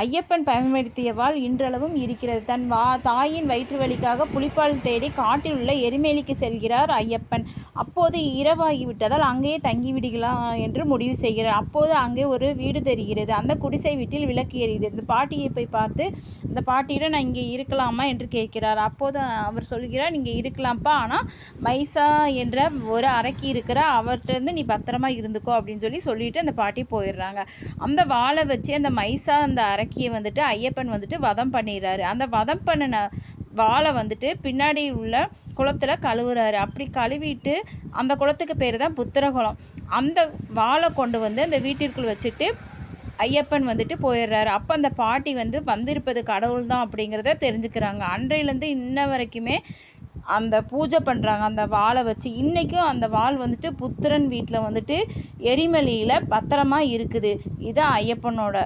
ஐயப்பன் பயன்படுத்திய வாள் இன்றளவும் இருக்கிறது. தன் தாயின் வயிற்று வலிக்காக புலிப்பால் தேடி காட்டில் உள்ள எரிமேலிக்கு செல்கிறார் ஐயப்பன். அப்போது இரவாகிவிட்டதால் அங்கேயே தங்கிவிடலாம் என்று முடிவு செய்கிறார். அப்போது அங்கே ஒரு வீடு தெரிகிறது. அந்த குடிசை வீட்டில் விளக்கு எரியுது. இந்த பாட்டியை போய் பார்த்து இந்த பாட்டியிடம் நான் இங்கே இருக்கலாமா என்று கேட்கிறார். அப்போது அவர் சொல்கிறார், நீங்கள் இருக்கலாம்ப்பா, ஆனால் மைசா என்ற ஒரு அரக்கி இருக்கிற அவர்கிட்ட நீ பத்திரமா இருந்துக்கோ அப்படின்னு சொல்லிட்டு அந்த பாட்டி போயிடுறாங்க. அந்த வாளை வச்சு அந்த மைசா அந்த அரக்கியை வந்துட்டு ஐயப்பன் வந்துட்டு வதம் பண்ணிடுறாரு. அந்த வதம் பண்ணின வாளை வந்துட்டு பின்னாடி உள்ள குளத்துல கழுவுறாரு. அப்படி கழுவிட்டு அந்த குளத்துக்கு பேர் தான் புத்திரகுளம். அந்த வாளை கொண்டு வந்து அந்த வீட்டிற்குள் வச்சுட்டு ஐயப்பன் வந்துட்டு போயிடுறாரு. அப்போ அந்த பாட்டி வந்திருப்பது கடவுள் தான் அப்படிங்கிறத தெரிஞ்சுக்கிறாங்க. அன்றையிலேருந்து இன்ன வரைக்குமே அந்த பூஜை பண்ணுறாங்க அந்த வாளை வச்சு. இன்றைக்கும் அந்த வாள் வந்துட்டு புத்திரன் வீட்டில் வந்துட்டு எரிமலையில் பத்திரமா இருக்குது. இது ஐயப்பனோட